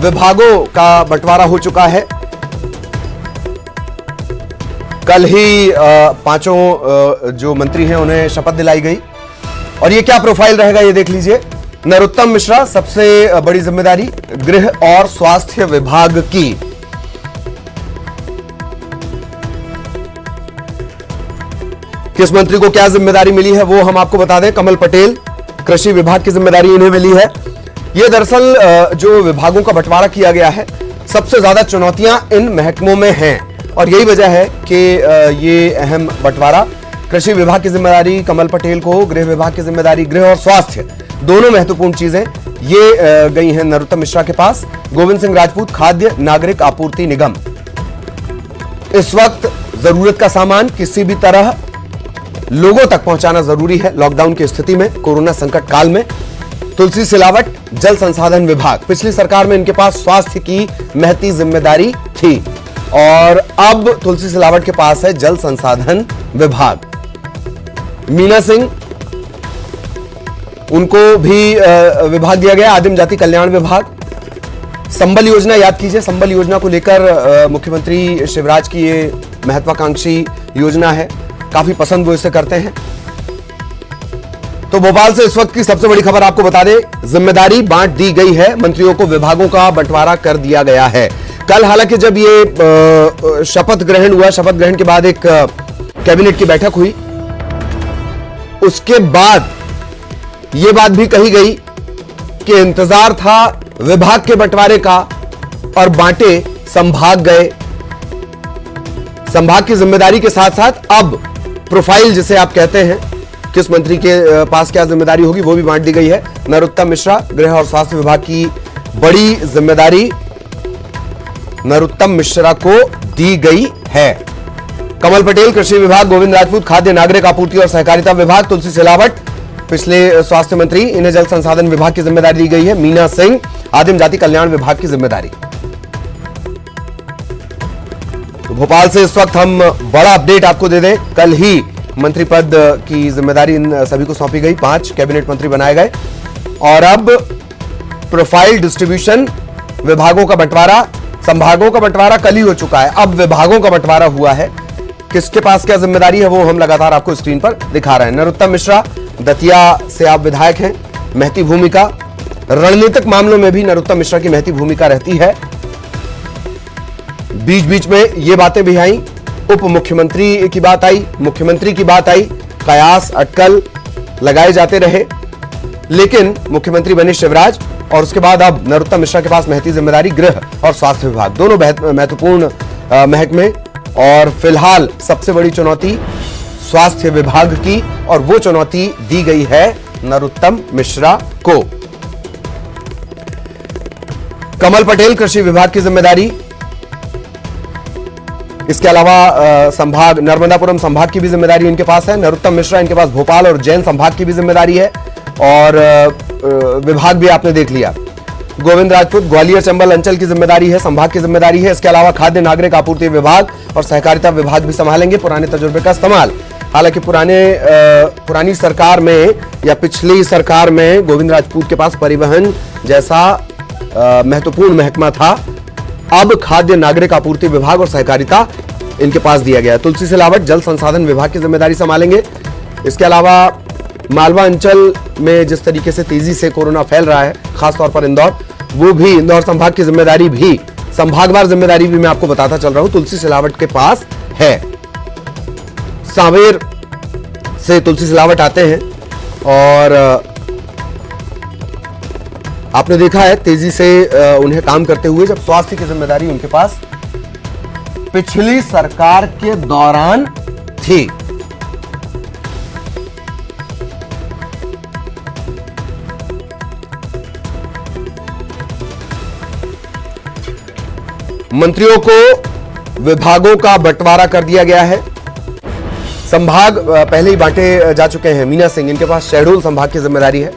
विभागों का बंटवारा हो चुका है। कल ही पांचों जो मंत्री हैं उन्हें शपथ दिलाई गई और ये क्या प्रोफाइल रहेगा ये देख लीजिए। नरोत्तम मिश्रा सबसे बड़ी जिम्मेदारी गृह और स्वास्थ्य विभाग की। किस मंत्री को क्या जिम्मेदारी मिली है वो हम आपको बता दें। कमल पटेल कृषि विभाग की जिम्मेदारी इन्हें मिली है। यह दरअसल जो विभागों का बंटवारा किया गया है, सबसे ज्यादा चुनौतियां इन महकमों में हैं और यही वजह है कि ये अहम बंटवारा। कृषि विभाग की जिम्मेदारी कमल पटेल को, गृह विभाग की जिम्मेदारी गृह और स्वास्थ्य दोनों महत्वपूर्ण चीजें ये गई हैं नरोत्तम मिश्रा के पास। गोविंद सिंह राजपूत खाद्य नागरिक आपूर्ति निगम। इस वक्त जरूरत का सामान किसी भी तरह लोगों तक पहुंचाना जरूरी है लॉकडाउन की स्थिति में, कोरोना संकट काल में। तुलसी सिलावट जल संसाधन विभाग। पिछली सरकार में इनके पास स्वास्थ्य की महती जिम्मेदारी थी और अब तुलसी सिलावट के पास है जल संसाधन विभाग। मीना सिंह उनको भी विभाग दिया गया, आदिम जाति कल्याण विभाग। संबल योजना याद कीजिए, संबल योजना को लेकर मुख्यमंत्री शिवराज की ये महत्वाकांक्षी योजना है, काफी पसंद वो इसे करते हैं। तो भोपाल से इस वक्त की सबसे बड़ी खबर आपको बता दें, जिम्मेदारी बांट दी गई है, मंत्रियों को विभागों का बंटवारा कर दिया गया है। कल हालांकि जब ये शपथ ग्रहण हुआ, शपथ ग्रहण के बाद एक कैबिनेट की बैठक हुई, उसके बाद यह बात भी कही गई कि इंतजार था विभाग के बंटवारे का और बांटे संभाग गए। संभाग की जिम्मेदारी के साथ साथ अब प्रोफाइल जिसे आप कहते हैं, किस मंत्री के पास क्या जिम्मेदारी होगी वो भी बांट दी गई है। नरोत्तम मिश्रा गृह और स्वास्थ्य विभाग की बड़ी जिम्मेदारी नरोत्तम मिश्रा को दी गई है। कमल पटेल कृषि विभाग, गोविंद राजपूत खाद्य नागरिक आपूर्ति और सहकारिता विभाग, तुलसी सिलावट पिछले स्वास्थ्य मंत्री, इन्हें जल संसाधन विभाग की जिम्मेदारी दी गई है। मीना सिंह आदिम जाति कल्याण विभाग की जिम्मेदारी। तो भोपाल से इस वक्त हम बड़ा अपडेट आपको दे दें, कल ही मंत्री पद की जिम्मेदारी इन सभी को सौंपी गई, 5 कैबिनेट मंत्री बनाए गए और अब प्रोफाइल डिस्ट्रीब्यूशन, विभागों का बंटवारा, संभागों का बंटवारा कल ही हो चुका है, अब विभागों का बंटवारा हुआ है। किसके पास क्या जिम्मेदारी है वो हम लगातार आपको स्क्रीन पर दिखा रहे हैं। नरोत्तम मिश्रा दतिया से आप विधायक हैं, महती भूमिका, रणनीतिक मामलों में भी नरोत्तम मिश्रा की महती भूमिका रहती है। बीच बीच में ये बातें भी आई, उप मुख्यमंत्री की बात आई, मुख्यमंत्री की बात आई, कयास अटकल लगाए जाते रहे, लेकिन मुख्यमंत्री बने शिवराज और उसके बाद अब नरोत्तम मिश्रा के पास महती जिम्मेदारी गृह और स्वास्थ्य विभाग, दोनों महत्वपूर्ण महकमे। और फिलहाल सबसे बड़ी चुनौती स्वास्थ्य विभाग की और वो चुनौती दी गई है नरोत्तम मिश्रा को। कमल पटेल कृषि विभाग की जिम्मेदारी, इसके अलावा संभाग नर्मदापुरम संभाग की भी जिम्मेदारी इनके पास है। नरोत्तम मिश्रा इनके पास भोपाल और जैन संभाग की भी जिम्मेदारी है और विभाग भी आपने देख लिया। गोविंद राजपूत ग्वालियर चंबल अंचल की जिम्मेदारी है, संभाग की जिम्मेदारी है। इसके अलावा खाद्य नागरिक आपूर्ति विभाग और सहकारिता विभाग भी संभालेंगे, पुराने तजुर्बे का इस्तेमाल। हालांकि पुरानी सरकार में या पिछली सरकार में गोविंद राजपूत के पास परिवहन जैसा महत्वपूर्ण महकमा था, अब खाद्य नागरिक आपूर्ति विभाग और सहकारिता इनके पास दिया गया। तुलसी सिलावट जल संसाधन विभाग की जिम्मेदारी संभालेंगे। इसके अलावा मालवा अंचल में जिस तरीके से तेजी से कोरोना फैल रहा है, खासतौर पर इंदौर, वो भी इंदौर संभाग की जिम्मेदारी भी, संभागवार जिम्मेदारी भी मैं आपको बताता चल रहा हूं, तुलसी सिलावट के पास है। सांवेर से तुलसी सिलावट आते हैं और आपने देखा है तेजी से उन्हें काम करते हुए, जब स्वास्थ्य की जिम्मेदारी उनके पास पिछली सरकार के दौरान थी। मंत्रियों को विभागों का बंटवारा कर दिया गया है। संभाग पहले ही बांटे जा चुके हैं। मीना सिंह, इनके पास शहडोल संभाग की जिम्मेदारी है।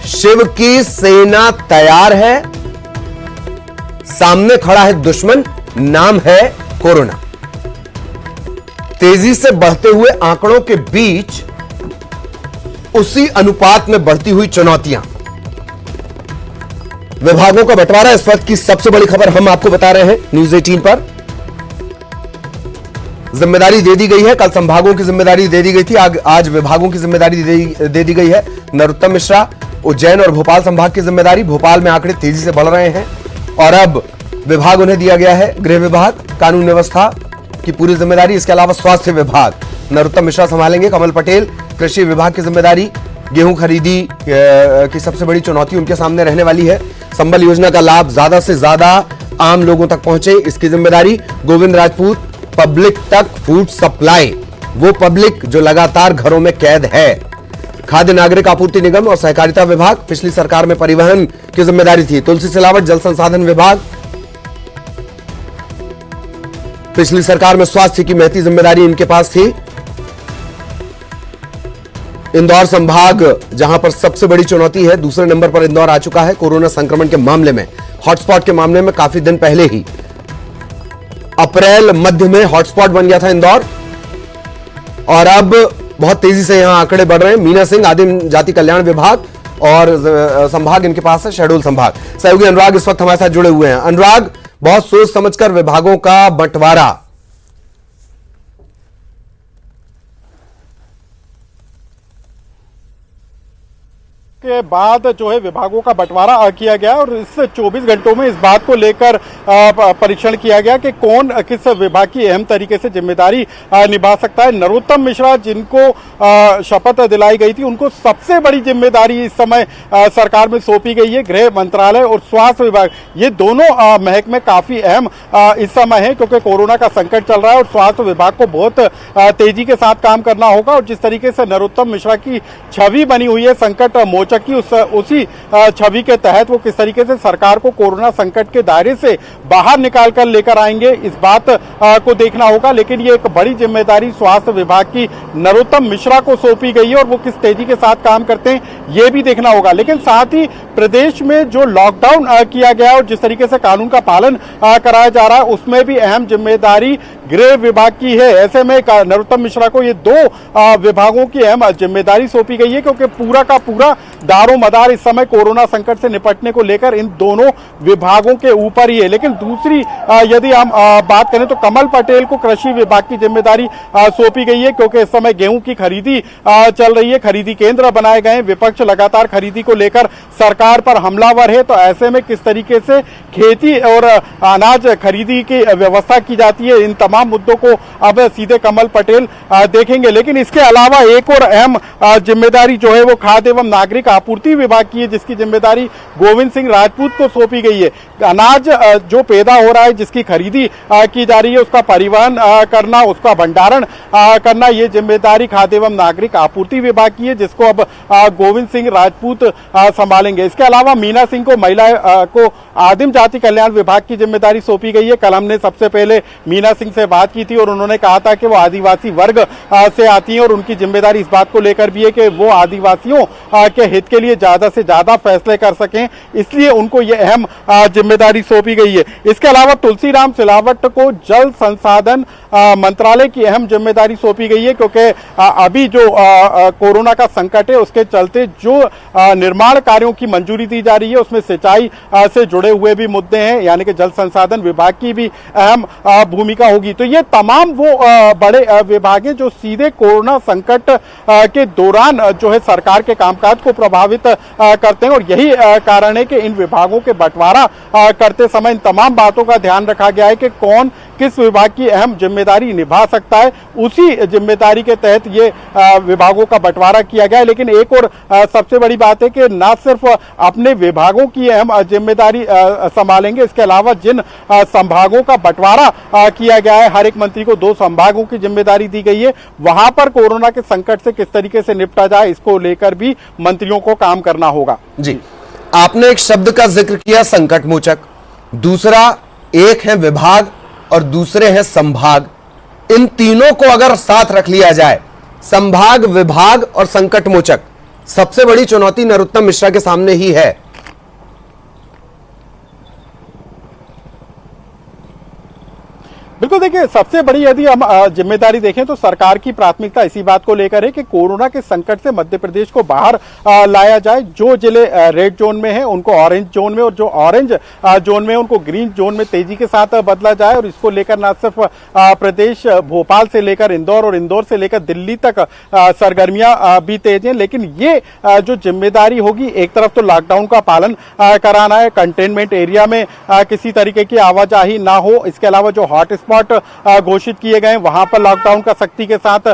शिव की सेना तैयार है, सामने खड़ा है दुश्मन, नाम है कोरोना। तेजी से बढ़ते हुए आंकड़ों के बीच उसी अनुपात में बढ़ती हुई चुनौतियां। विभागों का बंटवारा इस वक्त की सबसे बड़ी खबर हम आपको बता रहे हैं न्यूज 18 पर। जिम्मेदारी दे दी गई है, कल संभागों की जिम्मेदारी दे दी गई थी, आज विभागों की जिम्मेदारी दे दी गई है। नरोत्तम मिश्रा, उज्जैन और भोपाल संभाग की जिम्मेदारी। भोपाल में आंकड़े तेजी से बढ़ रहे हैं और अब विभाग उन्हें दिया गया है। गृह विभाग, कानून व्यवस्था की पूरी जिम्मेदारी। इसके अलावा स्वास्थ्य विभाग नरोत्तम मिश्रा संभालेंगे। कमल पटेल, कृषि विभाग की जिम्मेदारी। गेहूं खरीदी की सबसे बड़ी चुनौती उनके सामने रहने वाली है। संबल योजना का लाभ ज्यादा से ज्यादा आम लोगों तक पहुंचे, इसकी जिम्मेदारी। गोविंद राजपूत, पब्लिक तक फूड सप्लाई, वो पब्लिक जो लगातार घरों में कैद है। खाद्य नागरिक आपूर्ति निगम और सहकारिता विभाग, पिछली सरकार में परिवहन की जिम्मेदारी थी। तुलसी सिलावट, जल संसाधन विभाग, पिछली सरकार में स्वास्थ्य की महती जिम्मेदारी इनके पास थी। इंदौर संभाग जहां पर सबसे बड़ी चुनौती है, दूसरे नंबर पर इंदौर आ चुका है कोरोना संक्रमण के मामले में। हॉटस्पॉट के मामले में काफी दिन पहले ही अप्रैल मध्य में हॉटस्पॉट बन गया था इंदौर और अब बहुत तेजी से यहां आंकड़े बढ़ रहे हैं। मीना सिंह, आदिम जाति कल्याण विभाग और संभाग इनके पास है शहडोल संभाग। सहयोगी अनुराग इस वक्त हमारे साथ जुड़े हुए हैं। अनुराग, बहुत सोच समझकर विभागों का बंटवारा। के बाद जो है विभागों का बंटवारा किया गया और इस 24 घंटों में इस बात को लेकर परीक्षण किया गया कि कौन किस विभाग की अहम तरीके से जिम्मेदारी निभा सकता है। नरोत्तम मिश्रा, जिनको शपथ दिलाई गई थी, उनको सबसे बड़ी जिम्मेदारी इस समय सरकार में सौंपी गई है। गृह मंत्रालय और स्वास्थ्य विभाग, ये दोनों महकमे काफी अहम इस समय है क्योंकि कोरोना का संकट चल रहा है और स्वास्थ्य विभाग को बहुत तेजी के साथ काम करना होगा। और जिस तरीके से नरोत्तम मिश्रा की छवि बनी हुई है संकट मोचक की, उसी छवि के तहत वो किस तरीके से सरकार को कोरोना संकट के दायरे से बाहर निकाल कर लेकर आएंगे, इस बात को देखना होगा। लेकिन ये एक बड़ी जिम्मेदारी स्वास्थ्य विभाग की नरोत्तम मिश्रा को सौंपी गई है और वो किस तेजी के साथ काम करते हैं ये भी देखना होगा। लेकिन साथ ही प्रदेश में जो लॉकडाउन किया गया और जिस तरीके से कानून का पालन कराया जा रहा है, उसमें भी अहम जिम्मेदारी गृह विभाग की है। ऐसे में नरोत्तम मिश्रा को ये दो विभागों की अहम जिम्मेदारी सौंपी गई है क्योंकि पूरा का पूरा दारो मदार इस समय कोरोना संकट से निपटने को लेकर इन दोनों विभागों के ऊपर ही है। लेकिन दूसरी यदि हम बात करें तो कमल पटेल को कृषि विभाग की जिम्मेदारी सौंपी गई है क्योंकि इस समय गेहूं की खरीदी चल रही है, खरीदी केंद्र बनाए गए हैं। विपक्ष लगातार खरीदी को लेकर सरकार पर हमलावर है, तो ऐसे में किस तरीके से खेती और अनाज खरीदी की व्यवस्था की जाती है, इन तमाम मुद्दों को अब सीधे कमल पटेल देखेंगे। लेकिन इसके अलावा एक और अहम जिम्मेदारी जो है वो खाद्य एवं नागरिक आपूर्ति विभाग की है, जिसकी जिम्मेदारी गोविंद सिंह राजपूत को सौंपी गई है। अनाज जो पैदा हो रहा है, जिसकी खरीदी की जा रही है, उसका परिवहन करना, उसका भंडारण करना, ये जिम्मेदारी खाद्य एवं नागरिक आपूर्ति विभाग की है, जिसको अब गोविंद सिंह राजपूत संभालेंगे। इसके अलावा मीना सिंह को, महिला को आदिम जाति कल्याण विभाग की जिम्मेदारी सौंपी गई है। कल हमने सबसे पहले मीना सिंह से बात की थी और उन्होंने कहा था कि वो आदिवासी वर्ग से आती हैं और उनकी जिम्मेदारी इस बात को लेकर भी है कि वो आदिवासियों के हित के लिए ज्यादा से ज्यादा फैसले कर सकें, इसलिए उनको ये अहम जिम्मेदारी सौंपी गई है। इसके अलावा तुलसीराम सिलावट को जल संसाधन मंत्रालय की अहम जिम्मेदारी सौंपी गई है क्योंकि अभी जो कोरोना का संकट है उसके चलते जो निर्माण कार्यों की मंजूरी दी जा रही है उसमें सिंचाई से जुड़े हुए भी मुद्दे हैं, यानी कि जल संसाधन विभाग की भी अहम भूमिका होगी। तो ये तमाम वो बड़े विभाग हैं जो सीधे कोरोना संकट के दौरान जो है सरकार के कामकाज को प्रभावित करते हैं और यही कारण है कि इन विभागों के बंटवारा करते समय इन तमाम बातों का ध्यान रखा गया है कि कौन किस विभाग की अहम जिम्मेदारी निभा सकता है, उसी जिम्मेदारी के तहत ये विभागों का बंटवारा किया गया है। लेकिन एक और सबसे बड़ी बात है कि न सिर्फ अपने विभागों की अहम जिम्मेदारी संभालेंगे, इसके अलावा जिन संभागों का बंटवारा किया गया है, हर एक मंत्री को 2 संभागों की जिम्मेदारी दी गई है, वहां पर कोरोना के संकट से किस तरीके से निपटा जाए इसको लेकर भी मंत्रियों को काम करना होगा। जी, आपने एक शब्द का जिक्र किया, संकट मोचक। दूसरा, एक है विभाग और दूसरे हैं संभाग। इन तीनों को अगर साथ रख लिया जाए, संभाग, विभाग और संकट मोचक, सबसे बड़ी चुनौती नरोत्तम मिश्रा के सामने ही है। बिल्कुल, देखिए सबसे बड़ी यदि हम जिम्मेदारी देखें तो सरकार की प्राथमिकता इसी बात को लेकर है कि कोरोना के संकट से मध्य प्रदेश को बाहर लाया जाए। जो जिले रेड जोन में है उनको ऑरेंज जोन में, और जो ऑरेंज जोन में उनको ग्रीन जोन में तेजी के साथ बदला जाए। और इसको लेकर न सिर्फ प्रदेश भोपाल से लेकर इंदौर और इंदौर से लेकर दिल्ली तक सरगर्मियां भी तेज हैं, लेकिन ये जो जिम्मेदारी होगी, एक तरफ तो लॉकडाउन का पालन कराना है, कंटेनमेंट एरिया में किसी तरीके की आवाजाही ना हो। इसके अलावा जो हॉट स्पॉट घोषित किए गए वहां पर लॉकडाउन का सख्ती के साथ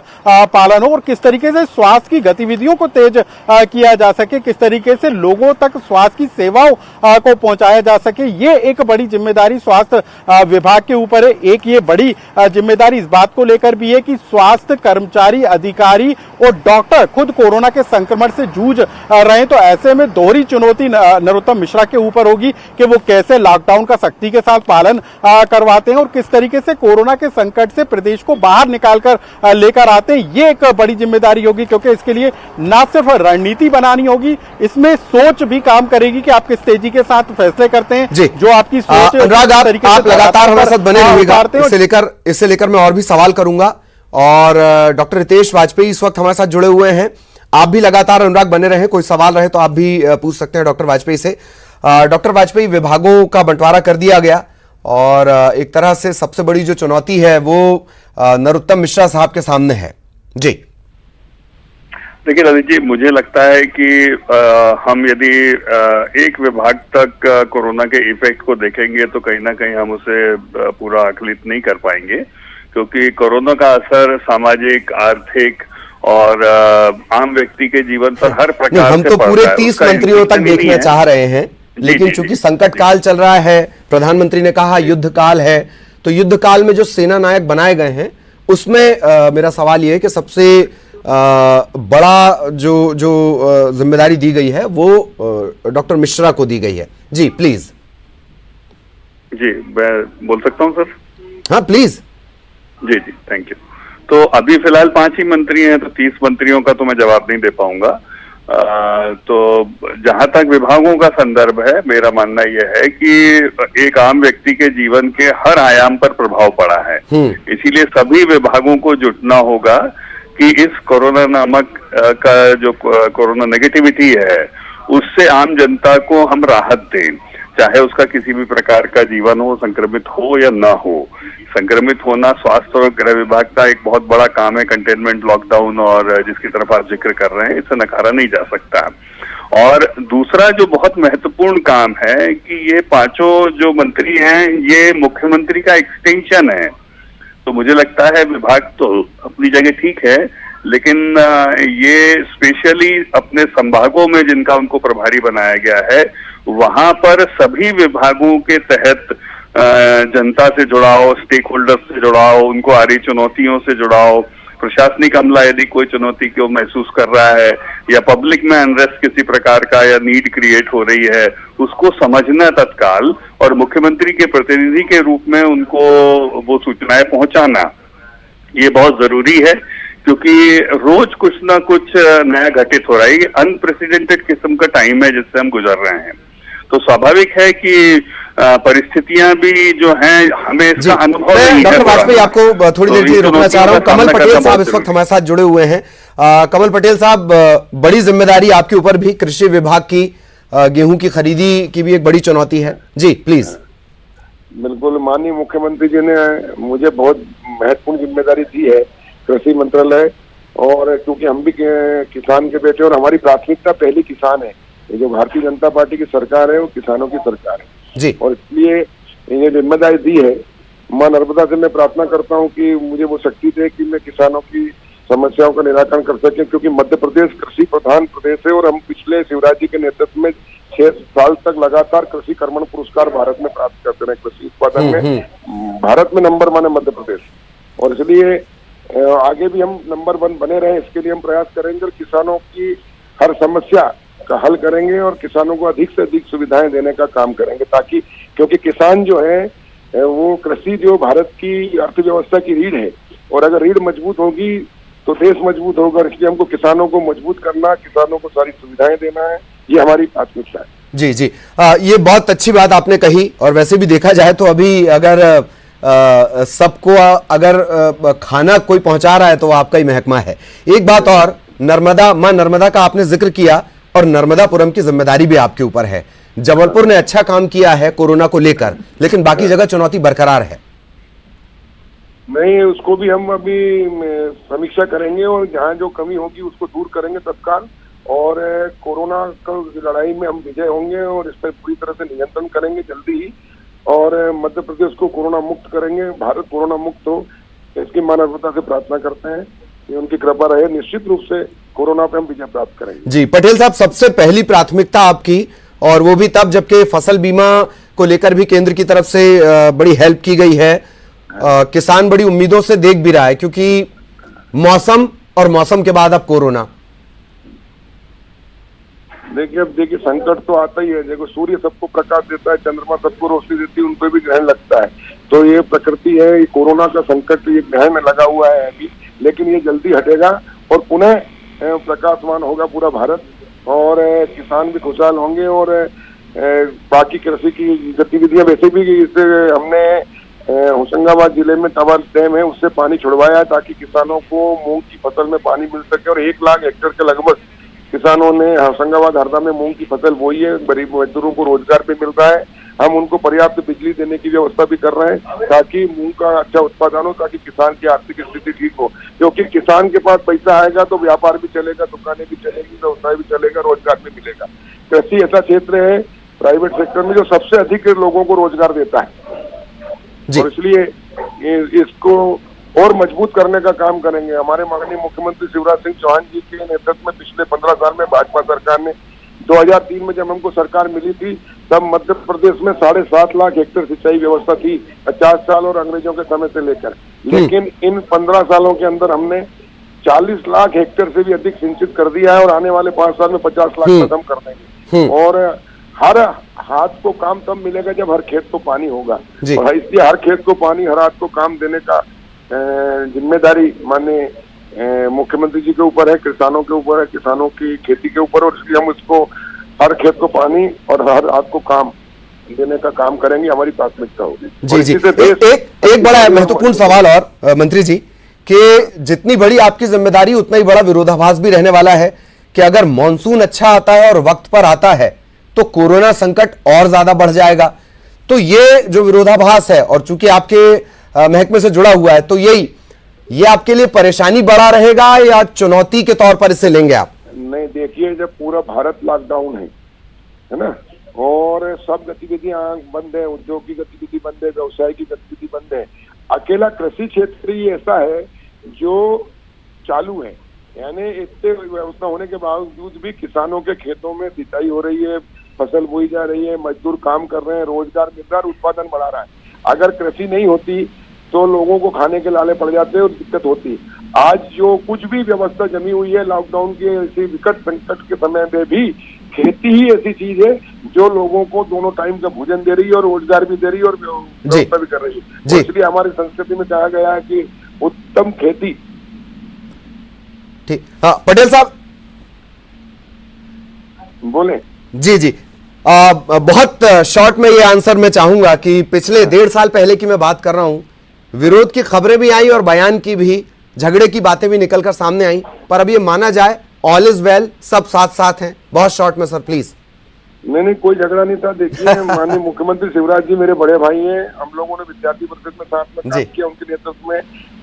पालन हो, और किस तरीके से स्वास्थ्य की गतिविधियों को तेज किया जा सके, किस तरीके से लोगों तक स्वास्थ्य की सेवाओं को पहुंचाया जा सके, ये एक बड़ी जिम्मेदारी स्वास्थ्य विभाग के ऊपर है। एक ये बड़ी जिम्मेदारी इस बात को लेकर भी है कि स्वास्थ्य कर्मचारी, अधिकारी और डॉक्टर खुद कोरोना के संक्रमण से जूझ रहे हैं, तो ऐसे में दोहरी चुनौती नरोत्तम मिश्रा के ऊपर होगी कि वो कैसे लॉकडाउन का सख्ती के साथ पालन करवाते हैं और किस तरीके से कोरोना के संकट से प्रदेश को बाहर निकालकर लेकर आते हैं। ये एक बड़ी जिम्मेदारी होगी, क्योंकि इसके लिए न सिर्फ रणनीति बनानी होगी, इसमें सोच भी काम करेगी कि आप किस तेजी के साथ फैसले करते हैं। जो आपकी सोच, अनुराग, आप लगातार हमारे साथ बने रहिएगा, इससे लेकर मैं और भी सवाल करूंगा। और डॉक्टर हितेश वाजपेयी इस वक्त हमारे साथ जुड़े हुए हैं। आप भी लगातार अनुराग बने रहे, कोई सवाल रहे तो आप भी पूछ सकते हैं डॉक्टर वाजपेयी से। डॉक्टर वाजपेयी, विभागों का बंटवारा कर दिया गया और एक तरह से सबसे बड़ी जो चुनौती है वो नरोत्तम मिश्रा साहब के सामने है। जी देखिए ललित जी, मुझे लगता है कि हम यदि एक विभाग तक कोरोना के इफेक्ट को देखेंगे तो कहीं ना कहीं हम उसे पूरा आकलित नहीं कर पाएंगे, क्योंकि कोरोना का असर सामाजिक, आर्थिक और आम व्यक्ति के जीवन पर हर प्रकार हम से तो पूरे 30 मंत्रियों तक देखना चाह रहे हैं, लेकिन चूंकि संकट काल चल रहा है, प्रधानमंत्री ने कहा युद्ध काल है, तो युद्ध काल में जो सेना नायक बनाए गए हैं उसमें मेरा सवाल यह है कि सबसे बड़ा जो जिम्मेदारी दी गई है वो डॉक्टर मिश्रा को दी गई है। जी प्लीज। जी मैं बोल सकता हूं सर? हाँ प्लीज। जी जी, थैंक यू। तो अभी फिलहाल 5 ही मंत्री हैं, तो 30 मंत्रियों का तो मैं जवाब नहीं दे पाऊंगा। तो जहां तक विभागों का संदर्भ है, मेरा मानना यह है कि एक आम व्यक्ति के जीवन के हर आयाम पर प्रभाव पड़ा है। इसीलिए सभी विभागों को जुटना होगा कि इस कोरोना नामक का जो कोरोना नेगेटिविटी है उससे आम जनता को हम राहत दें, चाहे उसका किसी भी प्रकार का जीवन हो, संक्रमित हो या ना हो। संक्रमित होना स्वास्थ्य और गृह विभाग का एक बहुत बड़ा काम है, कंटेनमेंट, लॉकडाउन और जिसकी तरफ आप जिक्र कर रहे हैं, इसे नकारा नहीं जा सकता। और दूसरा जो बहुत महत्वपूर्ण काम है कि ये 5 जो मंत्री हैं ये मुख्यमंत्री का एक्सटेंशन है। तो मुझे लगता है विभाग तो अपनी जगह ठीक है, लेकिन ये स्पेशली अपने संभागों में जिनका उनको प्रभारी बनाया गया है वहां पर सभी विभागों के तहत जनता से जुड़ाओ, स्टेक होल्डर्स से जुड़ाओ, उनको आ रही चुनौतियों से जुड़ाओ। प्रशासनिक अमला यदि कोई चुनौती को महसूस कर रहा है या पब्लिक में अनरेस्ट किसी प्रकार का या नीड क्रिएट हो रही है, उसको समझना तत्काल और मुख्यमंत्री के प्रतिनिधि के रूप में उनको वो सूचनाएं पहुंचाना, ये बहुत जरूरी है, क्योंकि रोज कुछ ना कुछ नया घटित हो रहा है। ये अनप्रेसिडेंटेड किस्म का टाइम है जिससे हम गुजर रहे हैं, तो स्वाभाविक है कि परिस्थितियां भी जो हैं हमें इसका अनुभव नहीं है। डॉक्टर वाजपेयी, आपको थोड़ी देर के लिए रोकना चाह रहा हूं। कमल पटेल साहब इस वक्त हमारे साथ जुड़े हुए हैं। कमल पटेल साहब, बड़ी जिम्मेदारी आपके ऊपर भी, कृषि विभाग की गेहूं की खरीदी की भी एक बड़ी चुनौती है। जी प्लीज। बिल्कुल, माननीय मुख्यमंत्री जी ने मुझे बहुत महत्वपूर्ण जिम्मेदारी दी है कृषि मंत्रालय, और क्योंकि हम भी किसान के बेटे और हमारी प्राथमिकता पहली किसान है। ये जो भारतीय जनता पार्टी की सरकार है वो किसानों की सरकार है जी, और इसलिए ये जिम्मेदारी दी है। मां नर्मदा से मैं प्रार्थना करता हूँ कि मुझे वो शक्ति दे कि मैं किसानों की समस्याओं का निराकरण कर सके, क्योंकि मध्य प्रदेश कृषि प्रधान प्रदेश है और हम पिछले शिवराज जी के नेतृत्व में 6 साल तक लगातार कृषि कर्मण पुरस्कार भारत में प्राप्त करते रहे। कृषि उत्पादन में भारत में नंबर 1 है मध्य प्रदेश, और इसलिए आगे भी हम नंबर 1 बने रहे, इसके लिए हम प्रयास करेंगे और किसानों की हर समस्या का हल करेंगे और किसानों को अधिक से अधिक सुविधाएं देने का काम करेंगे, ताकि क्योंकि किसान जो है वो कृषि जो भारत की अर्थव्यवस्था की रीढ़ है, और अगर रीढ़ मजबूत होगी तो देश मजबूत होगा। इसलिए हमको किसानों को मजबूत करना, किसानों को सारी सुविधाएं देना है, ये हमारी प्राथमिकता है। जी जी, ये बहुत अच्छी बात आपने कही। और वैसे भी देखा जाए तो अभी अगर सबको अगर खाना कोई पहुंचा रहा है तो वो आपका ही महकमा है। एक बात और, नर्मदा, मां नर्मदा का आपने जिक्र किया और नर्मदापुरम की जिम्मेदारी भी आपके ऊपर है। जबलपुर ने अच्छा काम किया है कोरोना को लेकर, लेकिन बाकी जगह चुनौती बरकरार है। नहीं, उसको भी हम अभी समीक्षा करेंगे और जहाँ जो कमी होगी उसको दूर करेंगे तत्काल। और कोरोना की लड़ाई में हम विजय होंगे और इस पर पूरी तरह से नियंत्रण करेंगे जल्दी ही। और मध्य प्रदेश को कोरोना मुक्त करेंगे, भारत कोरोना मुक्त हो, इसकी मां नर्मदा से प्रार्थना करते हैं कि उनकी कृपा रहे। निश्चित रूप से कोरोना पे हम विजय प्राप्त करेंगे। जी पटेल साहब, सबसे पहली प्राथमिकता आपकी, और वो भी तब जबकि फसल बीमा को लेकर भी केंद्र की तरफ से बड़ी हेल्प की गई है। किसान बड़ी उम्मीदों से देख भी रहा है, क्योंकि मौसम और मौसम के बाद अब कोरोना। देखिए संकट तो आता ही है। देखो, सूर्य सबको प्रकाश देता है, चंद्रमा सबको रोशनी देती है, उन पर भी ग्रहण लगता है। तो ये प्रकृति है, ये कोरोना का संकट ये ग्रहण में लगा हुआ है अभी, लेकिन ये जल्दी हटेगा और पुनः प्रकाशमान होगा पूरा भारत, और किसान भी खुशहाल होंगे। और बाकी कृषि की गतिविधियां वैसे भी, इससे हमने होशंगाबाद जिले में तवा डैम है, उससे पानी छुड़वाया है ताकि किसानों को मूंग की फसल में पानी मिल सके। और 1 लाख हेक्टेयर के लगभग किसानों ने होशंगाबाद हरदा में मूंग की फसल बोई है। गरीब मजदूरों को रोजगार भी मिल रहा है। हम उनको पर्याप्त बिजली देने की व्यवस्था भी कर रहे हैं ताकि मूंग का अच्छा उत्पादन हो, ताकि किसान की आर्थिक स्थिति ठीक हो। क्योंकि किसान के पास पैसा आएगा तो व्यापार भी चलेगा, दुकानें भी चलेगी, व्यवसाय भी चलेगा, रोजगार भी मिलेगा। कृषि ऐसा क्षेत्र है प्राइवेट सेक्टर में जो सबसे अधिक लोगों को रोजगार देता है, और इसलिए इसको और मजबूत करने का काम करेंगे। हमारे माननीय मुख्यमंत्री शिवराज सिंह चौहान जी के नेतृत्व में पिछले 15 साल में भाजपा सरकार ने, 2003 में जब हमको सरकार मिली थी तब मध्य प्रदेश में 7.5 लाख हेक्टेयर सिंचाई व्यवस्था थी, 50 साल और अंग्रेजों के समय से लेकर। लेकिन इन 15 सालों के अंदर हमने 40 लाख हेक्टेयर से भी अधिक सिंचित कर दिया है, और आने वाले 5 साल में 50 लाख खत्म कर देंगे। और हर हाथ को काम तब मिलेगा जब हर खेत को पानी होगा, और इसलिए हर खेत को पानी, हर हाथ को काम देने का जिम्मेदारी माननीय मुख्यमंत्री जी के ऊपर है, किसानों के ऊपर है, किसानों की खेती के ऊपर। और इसलिए हम इसको हर खेत को पानी और हर हाथ को काम देने का काम करेंगे, हमारी प्राथमिकता होगी। जी एक बड़ा महत्वपूर्ण सवाल और मंत्री जी, कि जितनी बड़ी आपकी जिम्मेदारी उतना ही बड़ा विरोधाभास भी रहने वाला है कि अगर मॉनसून अच्छा आता है और वक्त पर आता है तो कोरोना संकट और ज्यादा बढ़ जाएगा। तो ये जो विरोधाभास है, और चूंकि आपके महकमे से जुड़ा हुआ है, तो ये आपके लिए परेशानी बढ़ा रहेगा या चुनौती के तौर पर इसे लेंगे आप? नहीं, देखिए, जब पूरा भारत लॉकडाउन है ना, और सब गतिविधियां बंद है, उद्योग की गतिविधि बंद है, व्यवसाय की गतिविधि बंद है, अकेला कृषि क्षेत्र ही ऐसा है जो चालू है। यानी इतने व्यवस्था होने के बावजूद भी किसानों के खेतों में सिंचाई हो रही है, फसल बोई जा रही है, मजदूर काम कर रहे हैं, रोजगार मिल रहा है, उत्पादन बढ़ा रहा है। अगर कृषि नहीं होती तो लोगों को खाने के लाले पड़ जाते और दिक्कत होती। आज जो कुछ भी व्यवस्था जमी हुई है लॉकडाउन के ऐसी विकट संकट के समय में भी, खेती ही ऐसी चीज है जो लोगों को दोनों टाइम का भोजन दे रही है और रोजगार भी दे रही है और व्यवस्था भी कर रही है। इसलिए हमारी संस्कृति में कहा गया है कि उत्तम खेती। ठीक, हाँ पटेल साहब बोले। जी बहुत शॉर्ट में ये आंसर मैं चाहूंगा कि पिछले 1.5 साल पहले की मैं बात कर रहा हूं, विरोध की खबरें भी आई और बयान की भी, झगड़े की बातें भी निकलकर सामने आई, पर अब ये माना जाए ऑल इज वेल, सब साथ साथ हैं। बहुत शॉर्ट में सर प्लीज। नहीं, कोई झगड़ा नहीं था। देखिए, माननीय मुख्यमंत्री शिवराज जी मेरे बड़े भाई हैं। हम लोगों ने विद्यार्थी परिषद में साथ में काम किया, उनके नेतृत्व में।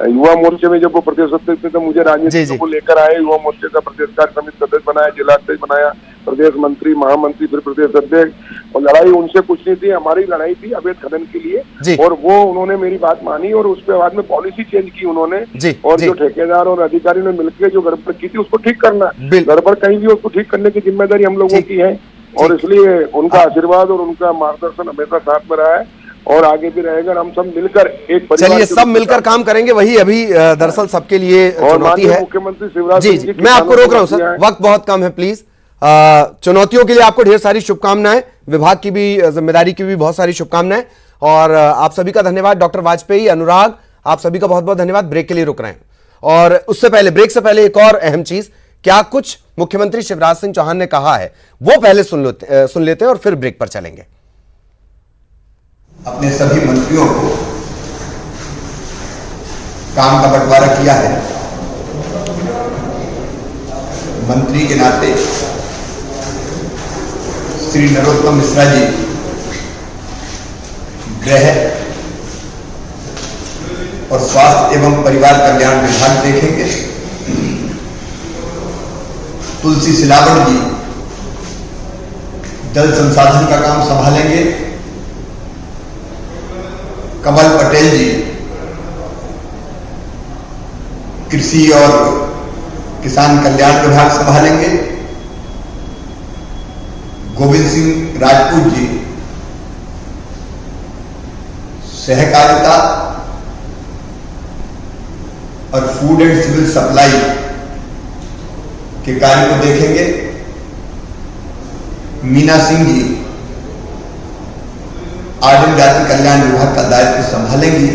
युवा मोर्चे में जब वो प्रदेश अध्यक्ष थे तो मुझे राजनीति को लेकर आए, युवा मोर्चे का प्रदेश कार्य समिति सदस्य बनाया, जिला अध्यक्ष बनाया, प्रदेश मंत्री, महामंत्री, फिर प्रदेश अध्यक्ष। और लड़ाई उनसे कुछ नहीं थी, हमारी लड़ाई थी अवैध खनन के लिए, और वो उन्होंने मेरी बात मानी और उसके बाद में पॉलिसी चेंज की उन्होंने। और जो ठेकेदार और अधिकारी ने मिलकर जो गड़बड़ की थी उसको ठीक करना, गड़बड़ कहीं भी उसको ठीक करने की जिम्मेदारी हम लोगों की है। और इसलिए उनका आशीर्वाद और उनका मार्गदर्शन हमेशा साथ में रहा है और आगे भी रहेगा। हम सब मिलकर एक परिवार, चलिए सब मिलकर काम करेंगे, वही अभी दरअसल सबके लिए चुनौती है। मुख्यमंत्री शिवराज जी मैं आपको रोक रहा हूं सर, वक्त बहुत कम है, प्लीज। चुनौतियों के लिए आपको ढेर सारी शुभकामनाएं, विभाग की भी जिम्मेदारी की भी बहुत सारी शुभकामनाएं, और आप सभी का धन्यवाद। डॉक्टर वाजपेयी, अनुराग, आप सभी का बहुत बहुत धन्यवाद। ब्रेक के लिए रुक रहे हैं, और उससे पहले, ब्रेक से पहले एक और अहम चीज, क्या कुछ मुख्यमंत्री शिवराज सिंह चौहान ने कहा है वो पहले सुन लेते हैं और फिर ब्रेक पर चलेंगे। अपने सभी मंत्रियों को काम का बंटवारा किया है। मंत्री के नाते श्री नरोत्तम मिश्रा जी गृह और स्वास्थ्य एवं परिवार कल्याण विभाग देखेंगे। तुलसी सिलावट जी जल संसाधन का काम संभालेंगे। कमल पटेल जी कृषि और किसान कल्याण विभाग संभालेंगे। गोविंद सिंह राजपूत जी सहकारिता और फूड एंड सिविल सप्लाई के कार्य को देखेंगे। मीना सिंह जी आदिम जाति कल्याण विभाग का दायित्व संभालेंगी।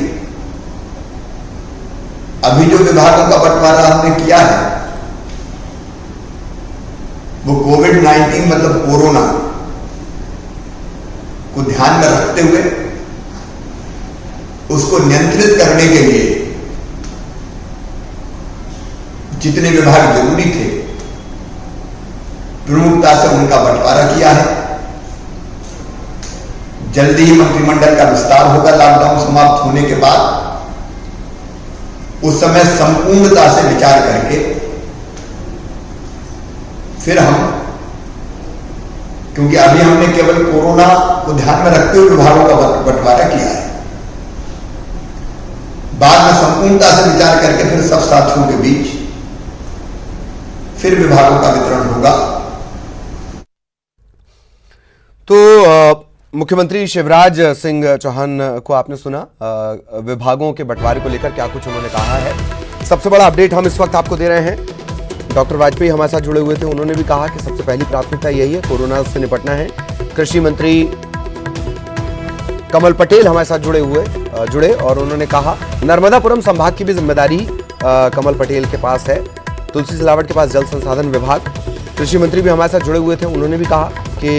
अभी जो विभागों का बंटवारा हमने किया है वो कोविड-19 मतलब कोरोना को ध्यान में रखते हुए उसको नियंत्रित करने के लिए जितने विभाग जरूरी थे प्रमुखता से उनका बंटवारा किया है। जल्दी ही मंत्रिमंडल का विस्तार होगा लॉकडाउन समाप्त होने के बाद। उस समय संपूर्णता से विचार करके फिर हम, क्योंकि अभी हमने केवल कोरोना को ध्यान में रखते हुए विभागों का बंटवारा किया है, बाद में संपूर्णता से विचार करके फिर सब साथियों के बीच फिर विभागों का वितरण होगा। तो मुख्यमंत्री शिवराज सिंह चौहान को आपने सुना। विभागों के बंटवारे को लेकर क्या कुछ उन्होंने कहा है। सबसे बड़ा अपडेट हम इस वक्त आपको दे रहे हैं। डॉक्टर वाजपेयी हमारे साथ जुड़े हुए थे, उन्होंने भी कहा कि सबसे पहली प्राथमिकता यही है, कोरोना से निपटना है। कृषि मंत्री कमल पटेल हमारे साथ जुड़े और उन्होंने कहा नर्मदापुरम संभाग की भी जिम्मेदारी कमल पटेल के पास है। तुलसी सिलावट के पास जल संसाधन विभाग। कृषि मंत्री भी हमारे साथ जुड़े हुए थे, उन्होंने भी कहा कि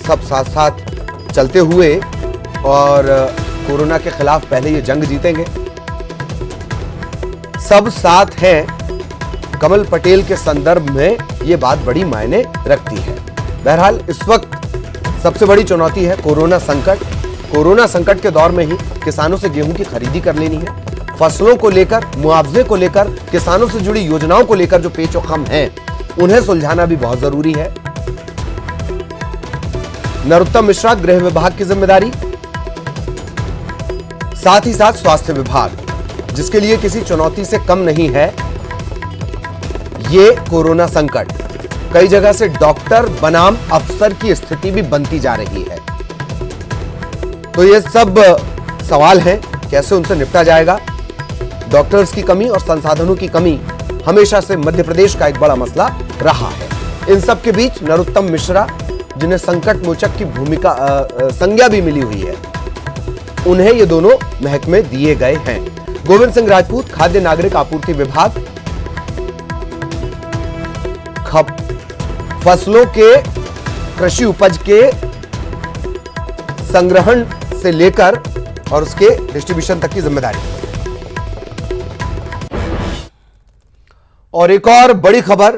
सब साथ साथ चलते हुए और कोरोना के खिलाफ पहले ये जंग जीतेंगे। सब साथ हैं, कमल पटेल के संदर्भ में ये बात बड़ी मायने रखती है। बहरहाल इस वक्त सबसे बड़ी चुनौती है कोरोना संकट। कोरोना संकट के दौर में ही किसानों से गेहूं की खरीदी कर लेनी है। फसलों को लेकर, मुआवजे को लेकर, किसानों से जुड़ी योजनाओं को लेकर जो पेचोखम हैं उन्हें सुलझाना भी बहुत जरूरी है। नरोत्तम मिश्रा गृह विभाग की जिम्मेदारी, साथ ही साथ स्वास्थ्य विभाग, जिसके लिए किसी चुनौती से कम नहीं है ये कोरोना संकट। कई जगह से डॉक्टर बनाम अफसर की स्थिति भी बनती जा रही है। तो ये सब सवाल हैं, कैसे उनसे निपटा जाएगा। डॉक्टर्स की कमी और संसाधनों की कमी हमेशा से मध्य प्रदेश का एक बड़ा मसला रहा है। इन सब के बीच नरोत्तम मिश्रा, जिन्हें संकट मोचक की भूमिका संज्ञा भी मिली हुई है, उन्हें ये दोनों महकमे दिए गए हैं। गोविंद सिंह राजपूत खाद्य नागरिक आपूर्ति विभाग, फसलों के कृषि उपज के संग्रहण से लेकर और उसके डिस्ट्रीब्यूशन तक की जिम्मेदारी। और एक और बड़ी खबर